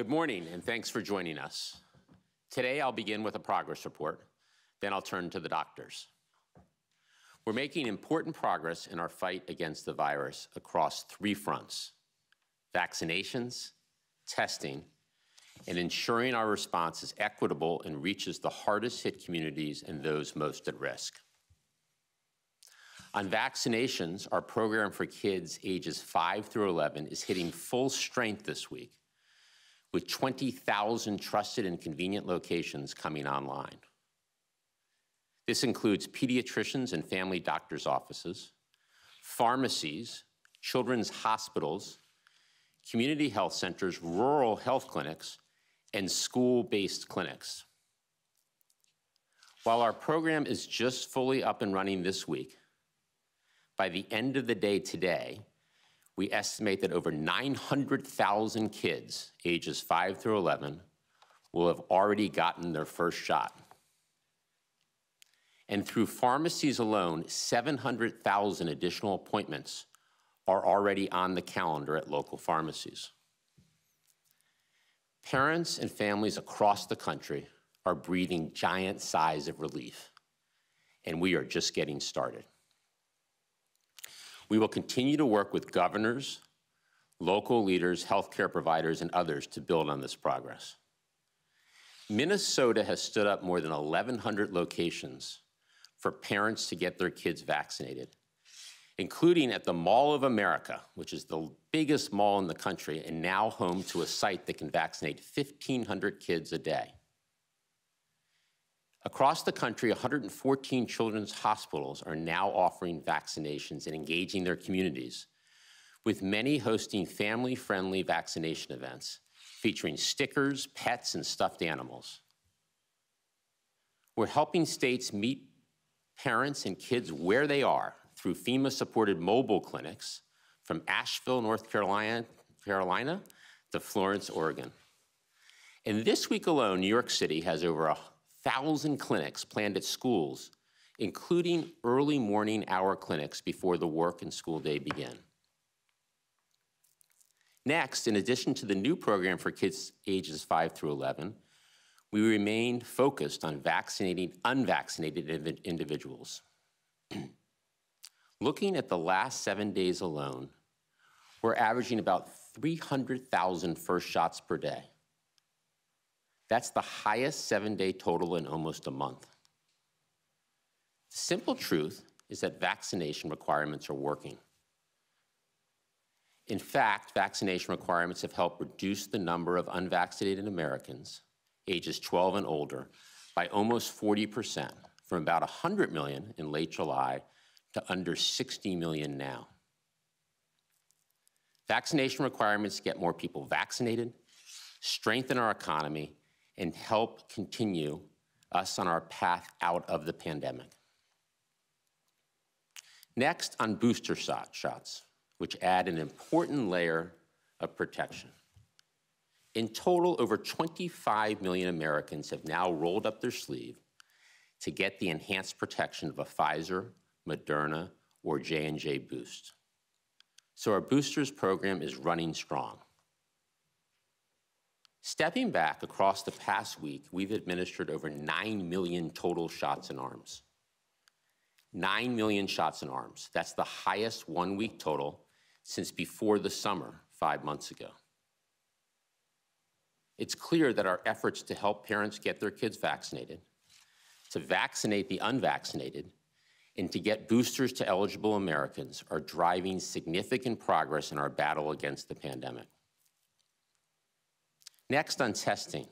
Good morning, and thanks for joining us. Today, I'll begin with a progress report, then I'll turn to the doctors. We're making important progress in our fight against the virus across three fronts: vaccinations, testing, and ensuring our response is equitable and reaches the hardest hit communities and those most at risk. On vaccinations, our program for kids ages 5 through 11 is hitting full strength this week, with 20,000 trusted and convenient locations coming online. This includes pediatricians and family doctors' offices, pharmacies, children's hospitals, community health centers, rural health clinics, and school-based clinics. While our program is just fully up and running this week, by the end of the day today, we estimate that over 900,000 kids ages 5 through 11 will have already gotten their first shot. And through pharmacies alone, 700,000 additional appointments are already on the calendar at local pharmacies. Parents and families across the country are breathing giant sighs of relief, and we are just getting started. We will continue to work with governors, local leaders, healthcare providers, and others to build on this progress. Minnesota has stood up more than 1,100 locations for parents to get their kids vaccinated, including at the Mall of America, which is the biggest mall in the country and now home to a site that can vaccinate 1,500 kids a day. Across the country, 114 children's hospitals are now offering vaccinations and engaging their communities, with many hosting family-friendly vaccination events featuring stickers, pets, and stuffed animals. We're helping states meet parents and kids where they are through FEMA-supported mobile clinics from Asheville, North Carolina to Florence, Oregon. And this week alone, New York City has over 1,000 clinics planned at schools, including early morning hour clinics before the work and school day begin. Next, in addition to the new program for kids ages 5 through 11, we remain focused on vaccinating unvaccinated individuals. Looking at the last 7 days alone, we're averaging about 300,000 first shots per day. That's the highest 7-day total in almost a month. The simple truth is that vaccination requirements are working. In fact, vaccination requirements have helped reduce the number of unvaccinated Americans ages 12 and older by almost 40%, from about 100 million in late July to under 60 million now. Vaccination requirements get more people vaccinated, strengthen our economy, and help continue us on our path out of the pandemic. Next, on booster shots, which add an important layer of protection. In total, over 25 million Americans have now rolled up their sleeve to get the enhanced protection of a Pfizer, Moderna, or J&J boost. So our boosters program is running strong. Stepping back across the past week, we've administered over 9 million total shots in arms. 9 million shots in arms. That's the highest one-week total since before the summer 5 months ago. It's clear that our efforts to help parents get their kids vaccinated, to vaccinate the unvaccinated, and to get boosters to eligible Americans are driving significant progress in our battle against the pandemic. Next, on testing.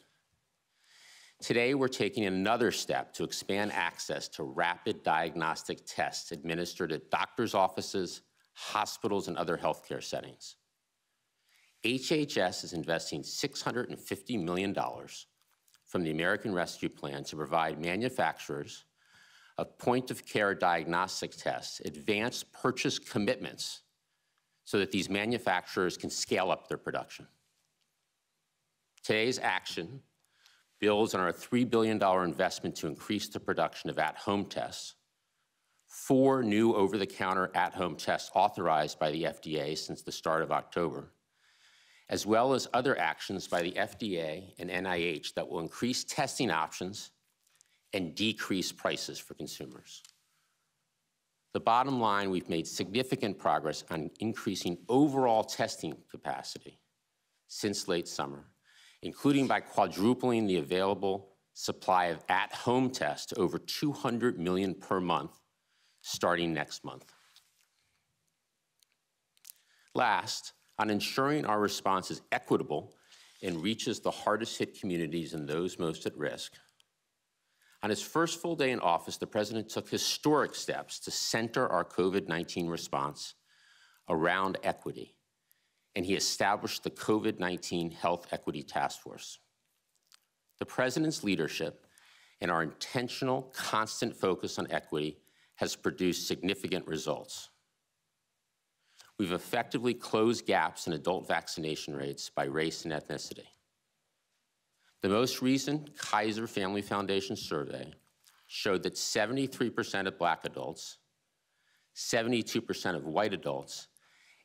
Today, we're taking another step to expand access to rapid diagnostic tests administered at doctors' offices, hospitals, and other healthcare settings. HHS is investing $650 million from the American Rescue Plan to provide manufacturers of point-of-care diagnostic tests advanced purchase commitments so that these manufacturers can scale up their production. Today's action builds on our $3 billion investment to increase the production of at-home tests, 4 new over-the-counter at-home tests authorized by the FDA since the start of October, as well as other actions by the FDA and NIH that will increase testing options and decrease prices for consumers. The bottom line, we've made significant progress on increasing overall testing capacity since late summer, including by quadrupling the available supply of at-home tests to over 200 million per month, starting next month. Last, on ensuring our response is equitable and reaches the hardest hit communities and those most at risk. On his first full day in office, the President took historic steps to center our COVID-19 response around equity, and he established the COVID-19 Health Equity Task Force. The President's leadership and our intentional, constant focus on equity has produced significant results. We've effectively closed gaps in adult vaccination rates by race and ethnicity. The most recent Kaiser Family Foundation survey showed that 73% of Black adults, 72% of white adults,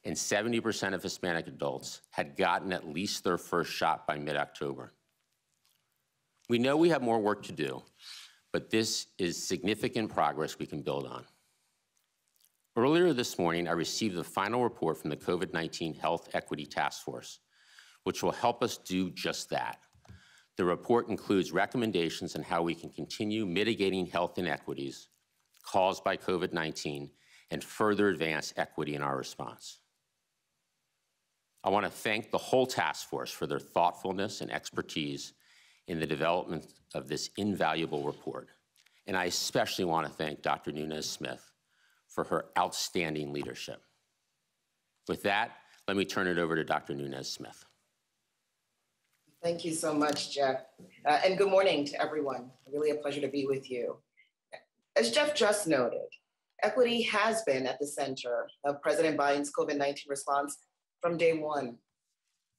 and 70% of Hispanic adults had gotten at least their first shot by mid-October. We know we have more work to do, but this is significant progress we can build on. Earlier this morning, I received the final report from the COVID-19 Health Equity Task Force, which will help us do just that. The report includes recommendations on how we can continue mitigating health inequities caused by COVID-19 and further advance equity in our response. I want to thank the whole task force for their thoughtfulness and expertise in the development of this invaluable report. And I especially want to thank Dr. Nunez-Smith for her outstanding leadership. With that, let me turn it over to Dr. Nunez-Smith. Thank you so much, Jeff. And good morning to everyone. Really a pleasure to be with you. As Jeff just noted, equity has been at the center of President Biden's COVID-19 response from day one.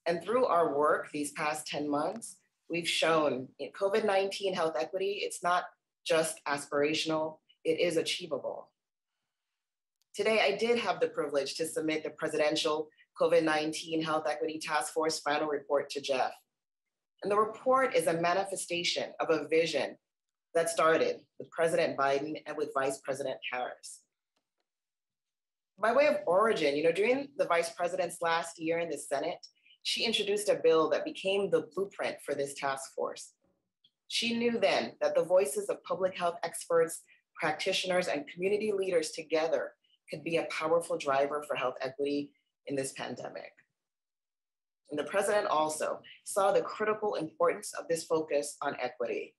And through our work these past 10 months, we've shown in COVID-19 health equity, it's not just aspirational, it is achievable. Today, I did have the privilege to submit the Presidential COVID-19 Health Equity Task Force final report to Jeff. And the report is a manifestation of a vision that started with President Biden and with Vice President Harris. By way of origin, during the Vice President's last year in the Senate, she introduced a bill that became the blueprint for this task force. She knew then that the voices of public health experts, practitioners, and community leaders together could be a powerful driver for health equity in this pandemic. And the President also saw the critical importance of this focus on equity.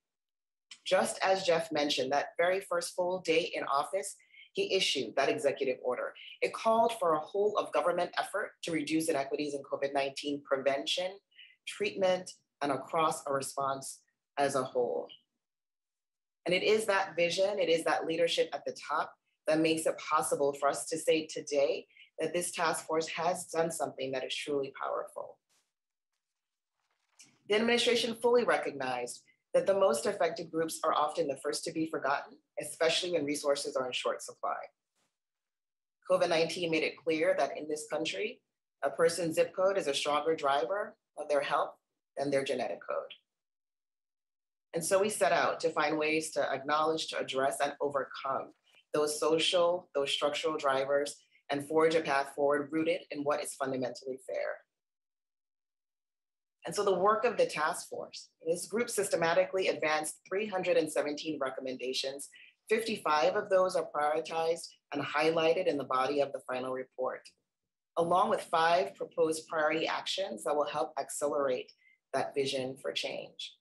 Just as Jeff mentioned, that very first full day in office, he issued that executive order. It called for a whole of government effort to reduce inequities in COVID-19 prevention, treatment, and across a response as a whole. And it is that vision, it is that leadership at the top that makes it possible for us to say today that this task force has done something that is truly powerful. The administration fully recognized that the most affected groups are often the first to be forgotten, especially when resources are in short supply. COVID-19 made it clear that in this country, a person's zip code is a stronger driver of their health than their genetic code. And so we set out to find ways to acknowledge, to address, and overcome those social, those structural drivers, and forge a path forward rooted in what is fundamentally fair. And so the work of the task force, this group systematically advanced 317 recommendations. 55 of those are prioritized and highlighted in the body of the final report, along with 5 proposed priority actions that will help accelerate that vision for change.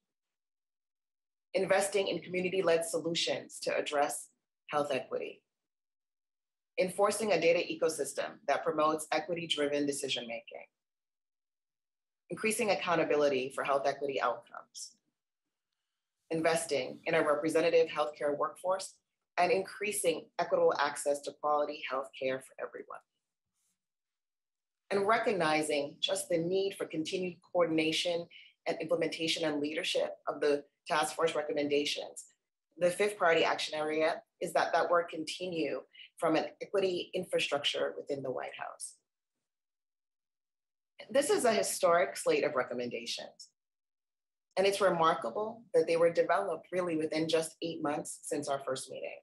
Investing in community-led solutions to address health equity. Enforcing a data ecosystem that promotes equity-driven decision-making. Increasing accountability for health equity outcomes. Investing in a representative healthcare workforce and increasing equitable access to quality healthcare for everyone. And recognizing just the need for continued coordination and implementation and leadership of the task force recommendations. The 5th priority action area is that work continue from an equity infrastructure within the White House. This is a historic slate of recommendations. And it's remarkable that they were developed really within just 8 months since our first meeting.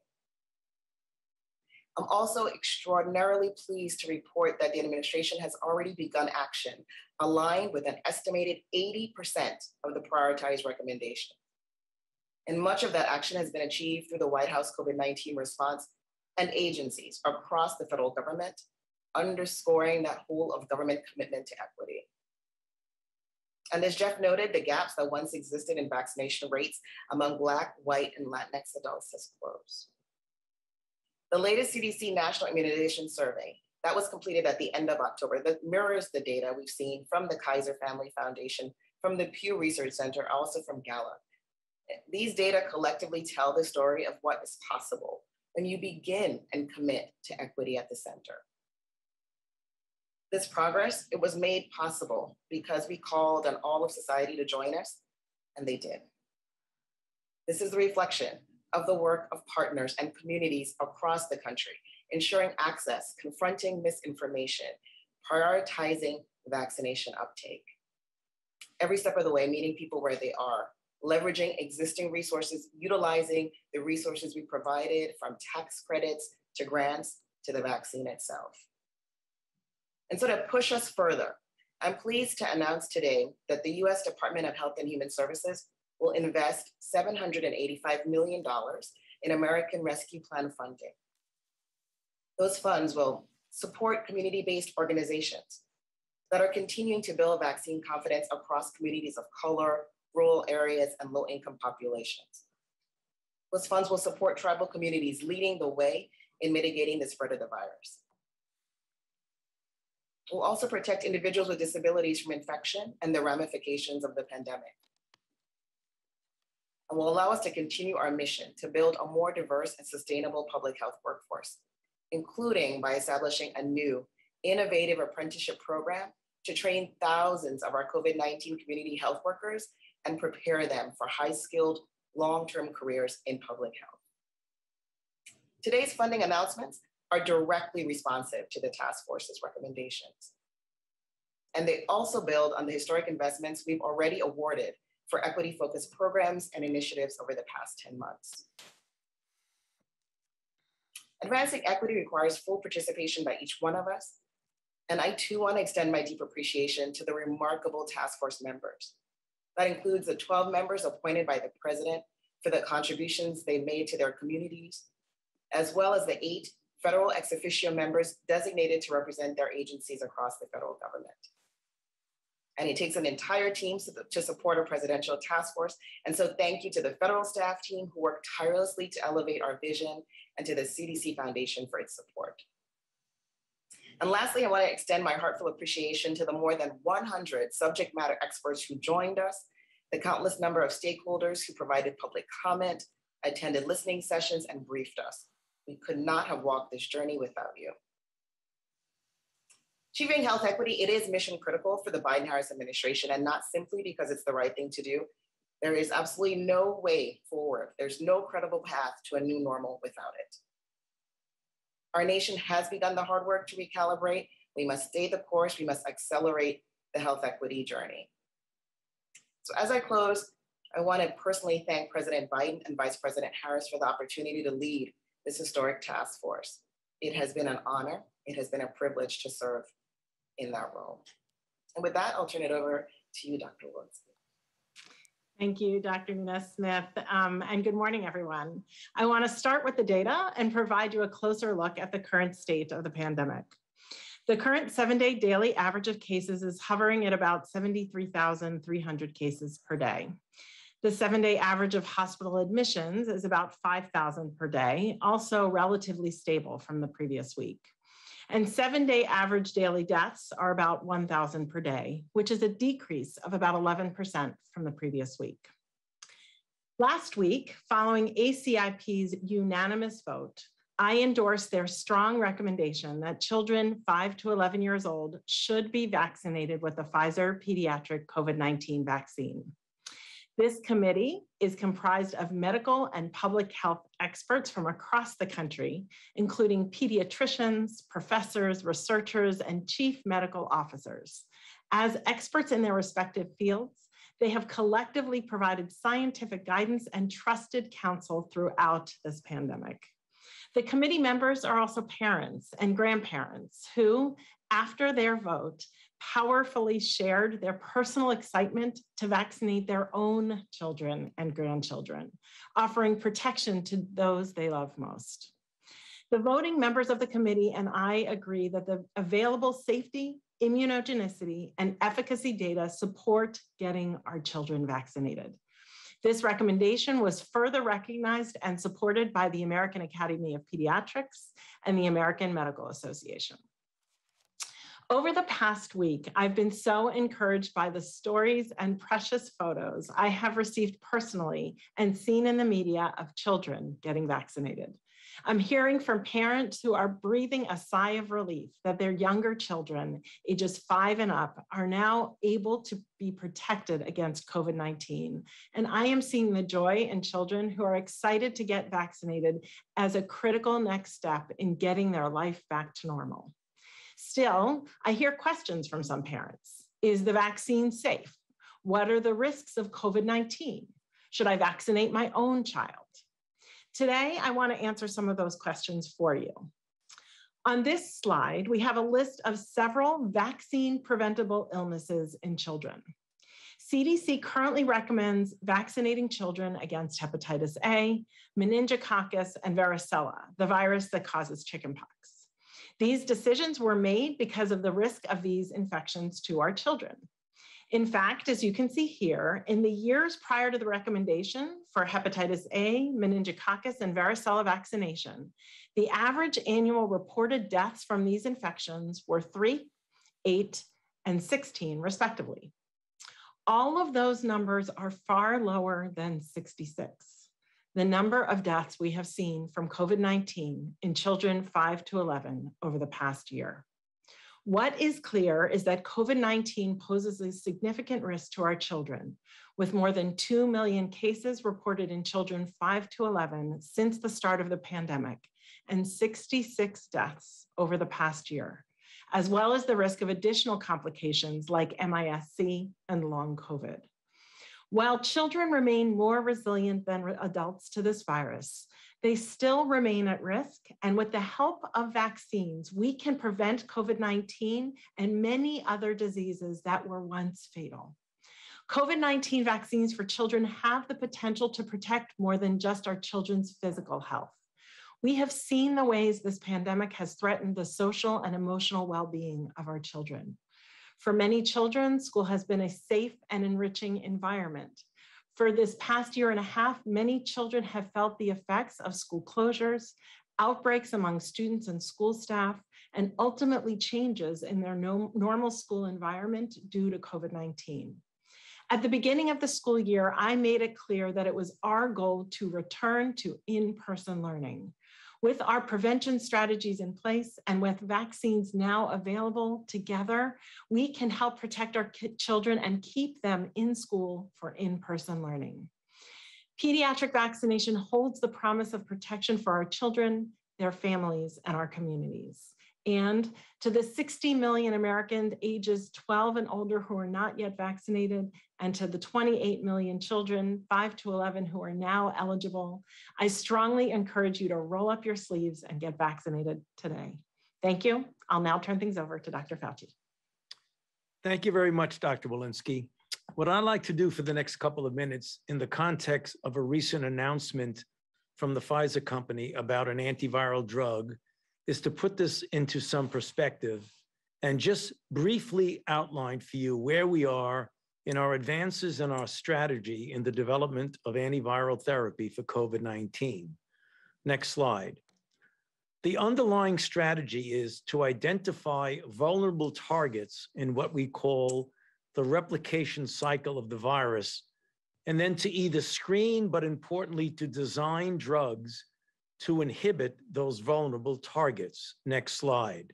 I'm also extraordinarily pleased to report that the administration has already begun action aligned with an estimated 80% of the prioritized recommendation. And much of that action has been achieved through the White House COVID-19 response and agencies across the federal government, underscoring that whole of government commitment to equity. And as Jeff noted, the gaps that once existed in vaccination rates among Black, white, and Latinx adults has closed. The latest CDC National Immunization Survey that was completed at the end of October that mirrors the data we've seen from the Kaiser Family Foundation, from the Pew Research Center, also from Gallup. These data collectively tell the story of what is possible when you begin and commit to equity at the center. This progress, it was made possible because we called on all of society to join us, and they did. This is the reflection of the work of partners and communities across the country, ensuring access, confronting misinformation, prioritizing vaccination uptake. Every step of the way, meeting people where they are, leveraging existing resources, utilizing the resources we provided, from tax credits to grants to the vaccine itself. And so to push us further, I'm pleased to announce today that the US Department of Health and Human Services will invest $785 million in American Rescue Plan funding. Those funds will support community-based organizations that are continuing to build vaccine confidence across communities of color, rural areas, and low-income populations. Those funds will support tribal communities leading the way in mitigating the spread of the virus. We'll also protect individuals with disabilities from infection and the ramifications of the pandemic. And will allow us to continue our mission to build a more diverse and sustainable public health workforce, including by establishing a new innovative apprenticeship program to train thousands of our COVID-19 community health workers and prepare them for high-skilled, long-term careers in public health. Today's funding announcements are directly responsive to the task force's recommendations. And they also build on the historic investments we've already awarded for equity-focused programs and initiatives over the past 10 months. Advancing equity requires full participation by each one of us. And I too want to extend my deep appreciation to the remarkable task force members. That includes the 12 members appointed by the president for the contributions they made to their communities, as well as the 8 federal ex officio members designated to represent their agencies across the federal government. And it takes an entire team to support a presidential task force. And so thank you to the federal staff team who worked tirelessly to elevate our vision, and to the CDC Foundation for its support. And lastly, I want to extend my heartfelt appreciation to the more than 100 subject matter experts who joined us, the countless number of stakeholders who provided public comment, attended listening sessions, and briefed us. We could not have walked this journey without you. Achieving health equity, it is mission critical for the Biden-Harris administration, and not simply because it's the right thing to do. There is absolutely no way forward. There's no credible path to a new normal without it. Our nation has begun the hard work to recalibrate. We must stay the course. We must accelerate the health equity journey. So as I close, I want to personally thank President Biden and Vice President Harris for the opportunity to lead this historic task force. It has been an honor. It has been a privilege to serve in that role. And with that, I'll turn it over to you, Dr. Woods. Thank you, Dr. Nunes-Smith, and good morning, everyone. I want to start with the data and provide you a closer look at the current state of the pandemic. The current 7-day daily average of cases is hovering at about 73,300 cases per day. The 7-day average of hospital admissions is about 5,000 per day, also relatively stable from the previous week. And 7-day average daily deaths are about 1,000 per day, which is a decrease of about 11% from the previous week. Last week, following ACIP's unanimous vote, I endorsed their strong recommendation that children 5 to 11 years old should be vaccinated with the Pfizer Pediatric COVID-19 vaccine. This committee is comprised of medical and public health experts from across the country, including pediatricians, professors, researchers, and chief medical officers. As experts in their respective fields, they have collectively provided scientific guidance and trusted counsel throughout this pandemic. The committee members are also parents and grandparents who, after their vote, powerfully shared their personal excitement to vaccinate their own children and grandchildren, offering protection to those they love most. The voting members of the committee and I agree that the available safety, immunogenicity, and efficacy data support getting our children vaccinated. This recommendation was further recognized and supported by the American Academy of Pediatrics and the American Medical Association. Over the past week, I've been so encouraged by the stories and precious photos I have received personally and seen in the media of children getting vaccinated. I'm hearing from parents who are breathing a sigh of relief that their younger children, ages 5 and up, are now able to be protected against COVID-19. And I am seeing the joy in children who are excited to get vaccinated as a critical next step in getting their life back to normal. Still, I hear questions from some parents. Is the vaccine safe? What are the risks of COVID-19? Should I vaccinate my own child? Today, I want to answer some of those questions for you. On this slide, we have a list of several vaccine-preventable illnesses in children. CDC currently recommends vaccinating children against hepatitis A, meningococcus, and varicella, the virus that causes chickenpox. These decisions were made because of the risk of these infections to our children. In fact, as you can see here, in the years prior to the recommendation for hepatitis A, meningococcus, and varicella vaccination, the average annual reported deaths from these infections were 3, 8, and 16, respectively. All of those numbers are far lower than 66, the number of deaths we have seen from COVID-19 in children 5 to 11 over the past year. What is clear is that COVID-19 poses a significant risk to our children, with more than 2 million cases reported in children 5 to 11 since the start of the pandemic, and 66 deaths over the past year, as well as the risk of additional complications like MIS-C and long COVID. While children remain more resilient than adults to this virus, they still remain at risk, and with the help of vaccines, we can prevent COVID-19 and many other diseases that were once fatal. COVID-19 vaccines for children have the potential to protect more than just our children's physical health. We have seen the ways this pandemic has threatened the social and emotional well-being of our children. For many children, school has been a safe and enriching environment. For this past year and a half, many children have felt the effects of school closures, outbreaks among students and school staff, and ultimately changes in their normal school environment due to COVID-19. At the beginning of the school year, I made it clear that it was our goal to return to in-person learning. With our prevention strategies in place and with vaccines now available together, we can help protect our children and keep them in school for in-person learning. Pediatric vaccination holds the promise of protection for our children, their families, and our communities. And to the 60 million Americans ages 12 and older who are not yet vaccinated, and to the 28 million children 5 to 11 who are now eligible, I strongly encourage you to roll up your sleeves and get vaccinated today. Thank you. I'll now turn things over to Dr. Fauci. Thank you very much, Dr. Walensky. What I'd like to do for the next couple of minutes in the context of a recent announcement from the Pfizer company about an antiviral drug is to put this into some perspective and just briefly outline for you where we are in our advances in our strategy in the development of antiviral therapy for COVID-19. Next slide. The underlying strategy is to identify vulnerable targets in what we call the replication cycle of the virus, and then to either screen, but importantly, to design drugs to inhibit those vulnerable targets. Next slide.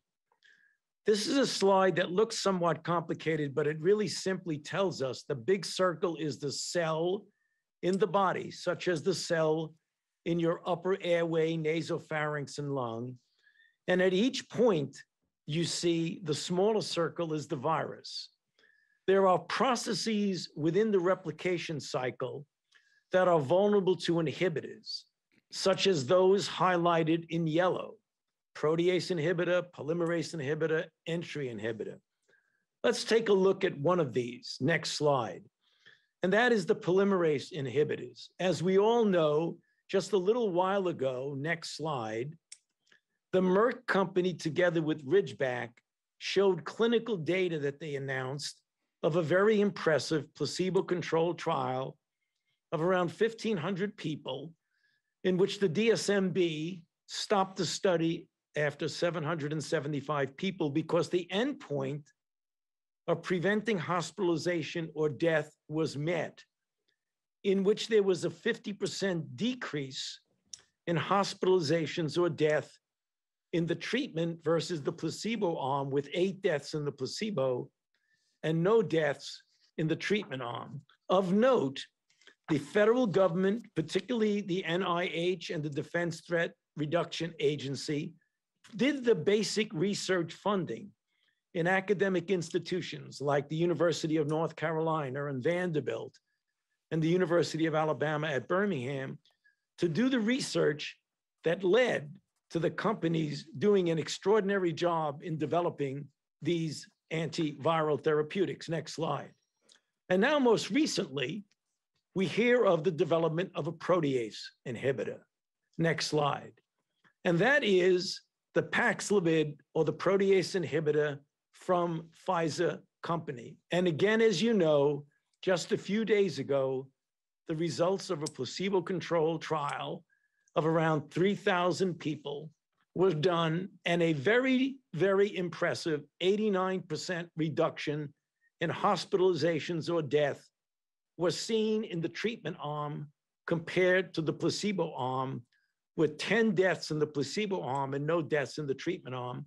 This is a slide that looks somewhat complicated, but it really simply tells us the big circle is the cell in the body, such as the cell in your upper airway, nasopharynx, and lung. And at each point, you see the smaller circle is the virus. there are processes within the replication cycle that are vulnerable to inhibitors, such as those highlighted in yellow: protease inhibitor, polymerase inhibitor, entry inhibitor. Let's take a look at one of these. Next slide. And that is the polymerase inhibitors. As we all know, just a little while ago, next slide, the Merck company together with Ridgeback showed clinical data that they announced of a very impressive placebo-controlled trial of around 1,500 people in which the DSMB stopped the study after 775 people because the endpoint of preventing hospitalization or death was met, in which there was a 50% decrease in hospitalizations or death in the treatment versus the placebo arm, with 8 deaths in the placebo and no deaths in the treatment arm. Of note, the federal government, particularly the NIH and the Defense Threat Reduction Agency, did the basic research funding in academic institutions like the University of North Carolina and Vanderbilt and the University of Alabama at Birmingham to do the research that led to the companies doing an extraordinary job in developing these antiviral therapeutics. Next slide. And now most recently, we hear of the development of a protease inhibitor. Next slide. And that is the Paxlovid, or the protease inhibitor from Pfizer company. And again, as you know, just a few days ago, the results of a placebo-controlled trial of around 3,000 people was done, and a very, very impressive 89% reduction in hospitalizations or death was seen in the treatment arm compared to the placebo arm, with 10 deaths in the placebo arm and no deaths in the treatment arm.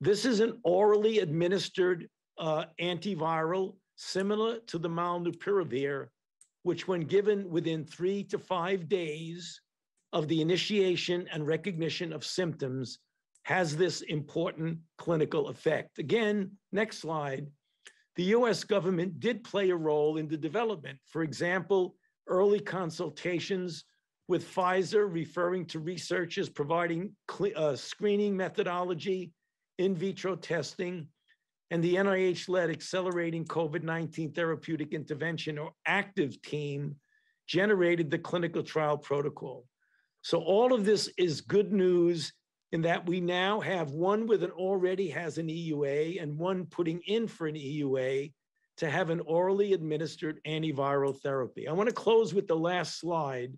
This is an orally administered antiviral similar to the molnupiravir, which when given within 3 to 5 days of the initiation and recognition of symptoms has this important clinical effect. Again, next slide. The US government did play a role in the development. For example, early consultations with Pfizer referring to researchers providing screening methodology, in vitro testing, and the NIH-led Accelerating COVID-19 Therapeutic Intervention, or ACTIVE team, generated the clinical trial protocol. So all of this is good news in that we now have one with already has an EUA and one putting in for an EUA to have an orally administered antiviral therapy. I want to close with the last slide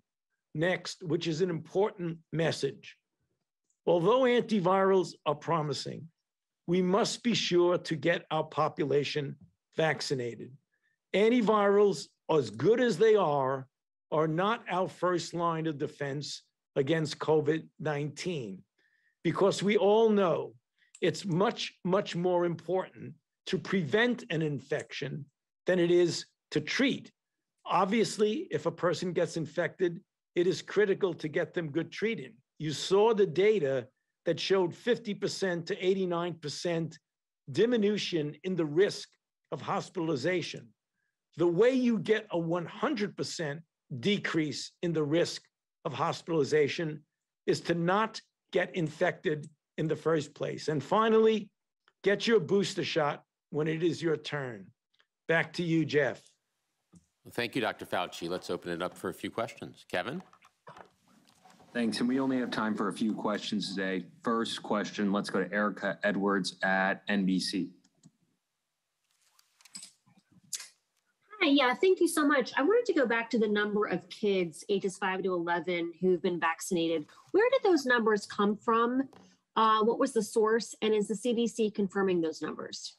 next, which is an important message. Although antivirals are promising, we must be sure to get our population vaccinated. Antivirals, as good as they are not our first line of defense against COVID-19, because we all know it's much, much more important to prevent an infection than it is to treat. Obviously, if a person gets infected, it is critical to get them good treating. You saw the data that showed 50% to 89% diminution in the risk of hospitalization. The way you get a 100% decrease in the risk of hospitalization is to not get infected in the first place. And finally, get your booster shot when it is your turn. Back to you, Jeff. Well, thank you, Dr. Fauci. Let's open it up for a few questions. Kevin? Thanks, and we only have time for a few questions today. First question, let's go to Erica Edwards at NBC. Hi, yeah, thank you so much. I wanted to go back to the number of kids ages 5 to 11 who've been vaccinated. Where did those numbers come from? What was the source? And is the CDC confirming those numbers?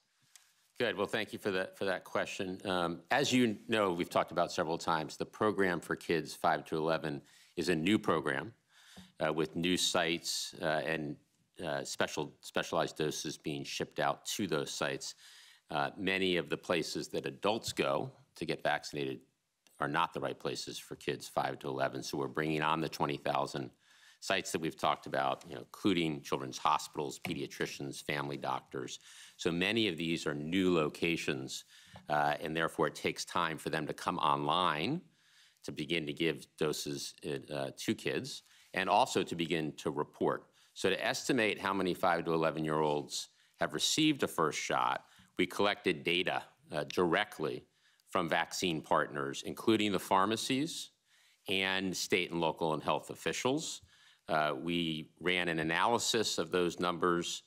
Good. Well, thank you for that question. As you know, we've talked about several times, the program for kids 5 to 11 is a new program with new sites and specialized doses being shipped out to those sites. Many of the places that adults go to get vaccinated are not the right places for kids 5 to 11. So we're bringing on the 20,000 sites that we've talked about, including children's hospitals, pediatricians, family doctors. So many of these are new locations, and therefore it takes time for them to come online to begin to give doses to kids, and also to begin to report. So to estimate how many 5 to 11-year-olds have received a first shot, we collected data directly from vaccine partners, including the pharmacies and state and local and health officials. We ran an analysis of those numbers,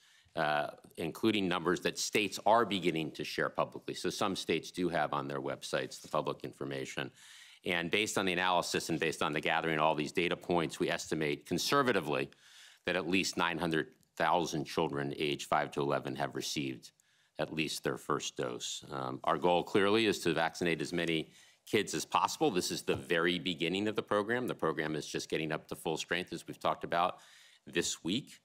including numbers that states are beginning to share publicly. So some states do have on their websites the public information. And based on the analysis and based on the gathering of all these data points, we estimate conservatively that at least 900,000 children aged 5 to 11 have received at least their first dose. Our goal clearly is to vaccinate as many kids as possible. This is the very beginning of the program. The program is just getting up to full strength, as we've talked about this week.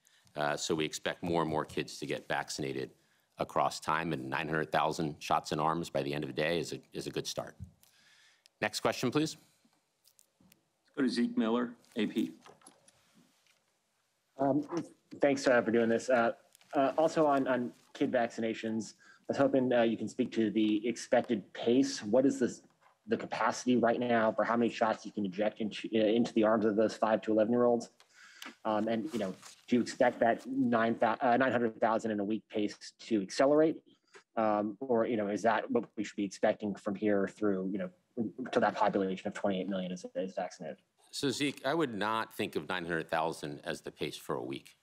So we expect more and more kids to get vaccinated across time, and 900,000 shots in arms by the end of the day is a good start. Next question, please. Let's go to Zeke Miller, AP. Thanks for doing this. Also on kid vaccinations, I was hoping you can speak to the expected pace. What is the capacity right now for how many shots you can inject into the arms of those 5 to 11-year-olds? And do you expect that 900,000 in a week pace to accelerate? Or is that what we should be expecting from here through to that population of 28 million is vaccinated? So Zeke, I would not think of 900,000 as the pace for a week,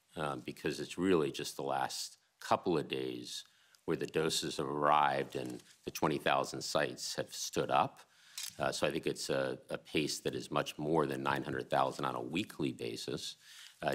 because it's really just the last couple of days where the doses have arrived and the 20,000 sites have stood up. So I think it's a pace that is much more than 900,000 on a weekly basis.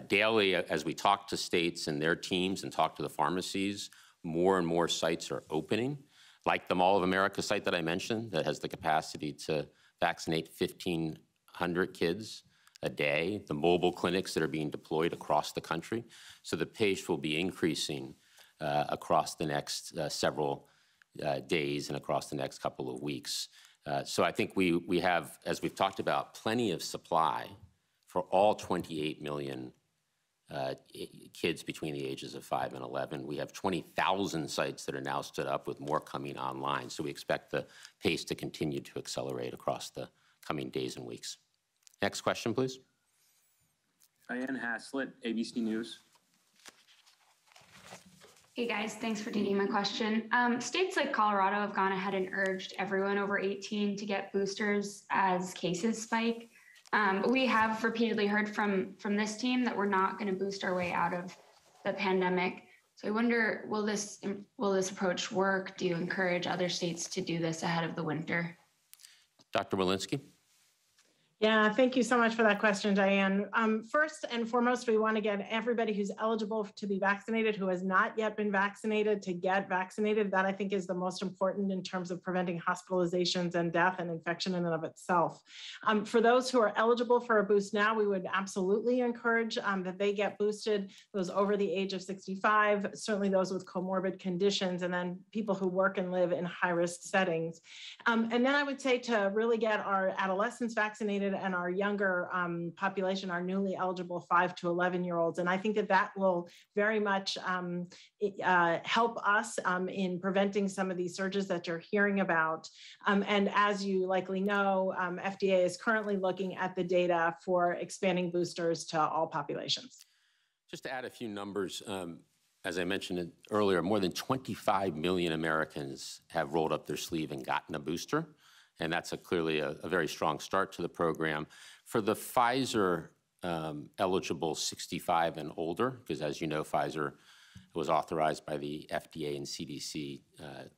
Daily, as we talk to states and their teams and talk to the pharmacies, more and more sites are opening, like the Mall of America site that I mentioned that has the capacity to vaccinate 1,500 kids a day, the mobile clinics that are being deployed across the country. So the pace will be increasing across the next several days and across the next couple of weeks. So I think we have, as we've talked about, plenty of supply for all 28 million kids between the ages of 5 and 11. We have 20,000 sites that are now stood up, with more coming online. So we expect the pace to continue to accelerate across the coming days and weeks. Next question, please. Diane Haslett, ABC News. Hey guys, thanks for taking my question. States like Colorado have gone ahead and urged everyone over 18 to get boosters as cases spike. We have repeatedly heard from this team that we're not going to boost our way out of the pandemic. So I wonder, will this approach work? Do you encourage other states to do this ahead of the winter? Dr. Walensky. Yeah, thank you so much for that question, Diane. First and foremost, we want to get everybody who's eligible to be vaccinated, who has not yet been vaccinated, to get vaccinated. That, I think, is the most important in terms of preventing hospitalizations and death and infection in and of itself. For those who are eligible for a boost now, we would absolutely encourage that they get boosted, those over the age of 65, certainly those with comorbid conditions, and then people who work and live in high-risk settings. And then I would say to really get our adolescents vaccinated and our younger population, our newly eligible 5 to 11-year-olds. And I think that will very much help us in preventing some of these surges that you're hearing about. And as you likely know, FDA is currently looking at the data for expanding boosters to all populations. Just to add a few numbers, as I mentioned earlier, more than 25 million Americans have rolled up their sleeve and gotten a booster. And that's clearly a very strong start to the program. For the Pfizer eligible 65 and older, because as you know, Pfizer was authorized by the FDA and CDC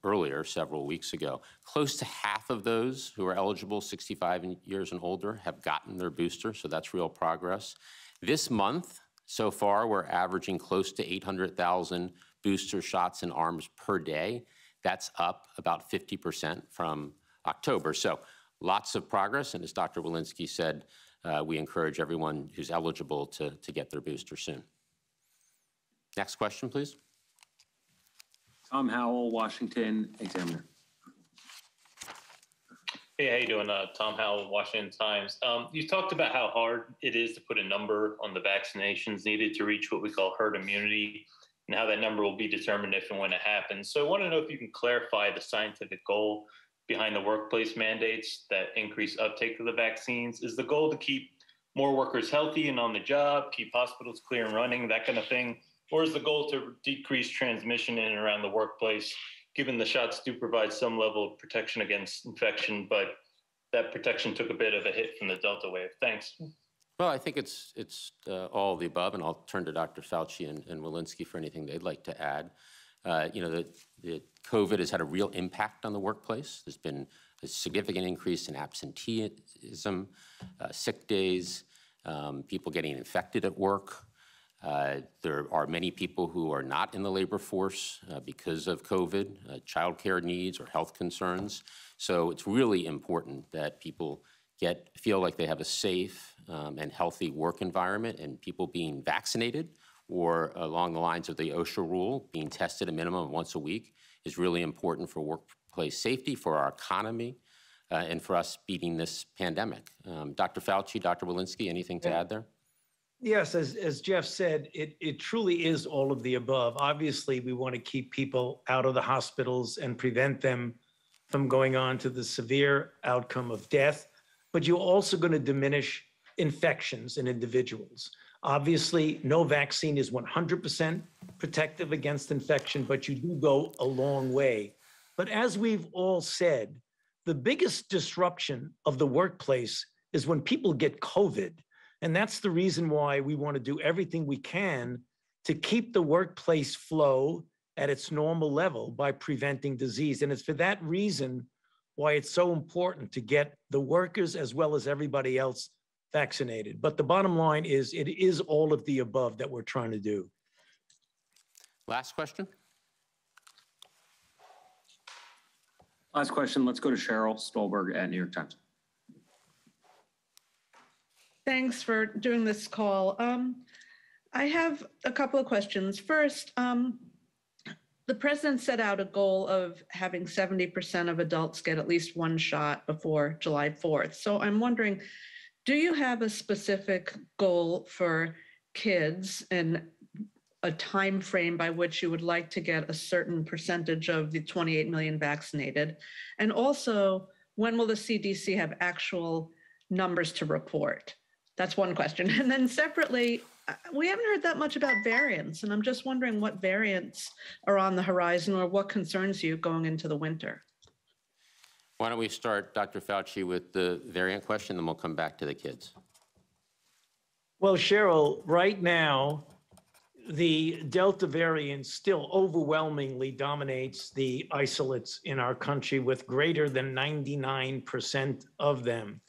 earlier, several weeks ago. Close to half of those who are eligible 65 years and older have gotten their booster, so that's real progress. This month, so far, we're averaging close to 800,000 booster shots in arms per day. That's up about 50% from October. So lots of progress. And as Dr. Walensky said, we encourage everyone who's eligible to get their booster soon. Next question, please. Tom Howell, Washington Examiner. Hey, how you doing? Tom Howell, Washington Times. You talked about how hard it is to put a number on the vaccinations needed to reach what we call herd immunity and how that number will be determined if and when it happens. So I want to know if you can clarify the scientific goal behind the workplace mandates that increase uptake of the vaccines. Is the goal to keep more workers healthy and on the job, keep hospitals clear and running, that kind of thing? Or is the goal to decrease transmission in and around the workplace, given the shots do provide some level of protection against infection, but that protection took a bit of a hit from the Delta wave? Thanks. Well, I think it's all of the above, and I'll turn to Dr. Fauci and Walensky for anything they'd like to add. The COVID has had a real impact on the workplace. There's been a significant increase in absenteeism, sick days, people getting infected at work. There are many people who are not in the labor force because of COVID, childcare needs or health concerns. So it's really important that people feel like they have a safe and healthy work environment, and people being vaccinated or along the lines of the OSHA rule, being tested a minimum of once a week is really important for workplace safety, for our economy, and for us beating this pandemic. Dr. Fauci, Dr. Walensky, anything to add there? Yes, as Jeff said, it truly is all of the above. Obviously, we want to keep people out of the hospitals and prevent them from going on to the severe outcome of death, but you're also going to diminish infections in individuals. Obviously, no vaccine is 100% protective against infection, but you do go a long way. But as we've all said, the biggest disruption of the workplace is when people get COVID. And that's the reason why we want to do everything we can to keep the workplace flow at its normal level by preventing disease. And it's for that reason why it's so important to get the workers as well as everybody else vaccinated. But the bottom line is it is all of the above that we're trying to do. Last question. Last question. Let's go to Cheryl Stolberg at New York Times. Thanks for doing this call. I have a couple of questions. First, the president set out a goal of having 70% of adults get at least one shot before July 4th. So I'm wondering, do you have a specific goal for kids and a time frame by which you would like to get a certain percentage of the 28 million vaccinated? And also, when will the CDC have actual numbers to report? That's one question. And then separately, we haven't heard that much about variants, and I'm just wondering what variants are on the horizon or what concerns you going into the winter. Why don't we start, Dr. Fauci, with the variant question, then we'll come back to the kids. Well, Cheryl, right now, the Delta variant still overwhelmingly dominates the isolates in our country with greater than 99% of them.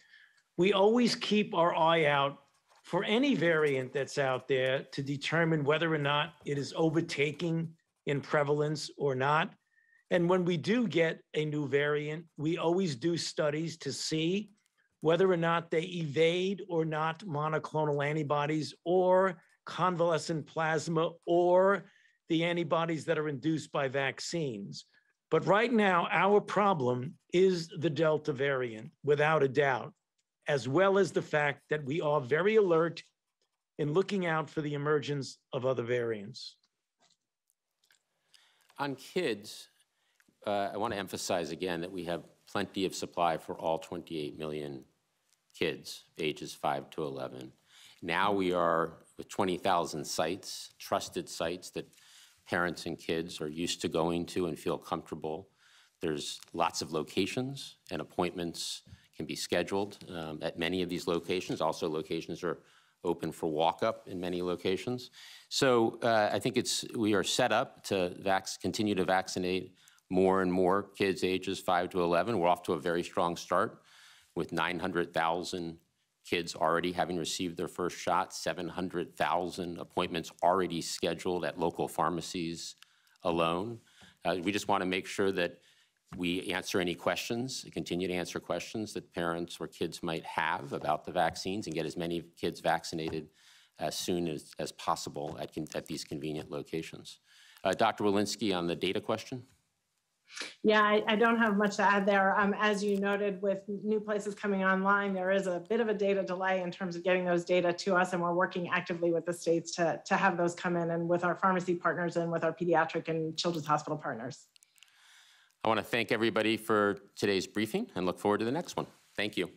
We always keep our eye out for any variant that's out there to determine whether or not it is overtaking in prevalence or not. And when we do get a new variant, we always do studies to see whether or not they evade or not monoclonal antibodies or convalescent plasma or the antibodies that are induced by vaccines. But right now, our problem is the Delta variant, without a doubt, as well as the fact that we are very alert in looking out for the emergence of other variants. On kids, I want to emphasize again that we have plenty of supply for all 28 million kids, ages 5 to 11. Now we are with 20,000 sites, trusted sites that parents and kids are used to going to and feel comfortable. There's lots of locations, and appointments can be scheduled at many of these locations. Also, locations are open for walk-up in many locations. So I think we are set up to continue to vaccinate more and more kids ages 5 to 11. We're off to a very strong start with 900,000 kids already having received their first shot, 700,000 appointments already scheduled at local pharmacies alone. We just want to make sure that we answer any questions, continue to answer questions that parents or kids might have about the vaccines and get as many kids vaccinated as soon as possible at these convenient locations. Dr. Walensky, on the data question. Yeah, I don't have much to add there. As you noted, with new places coming online, there is a bit of a data delay in terms of getting those data to us, and we're working actively with the states to have those come in, and with our pharmacy partners and with our pediatric and children's hospital partners. I want to thank everybody for today's briefing and look forward to the next one. Thank you.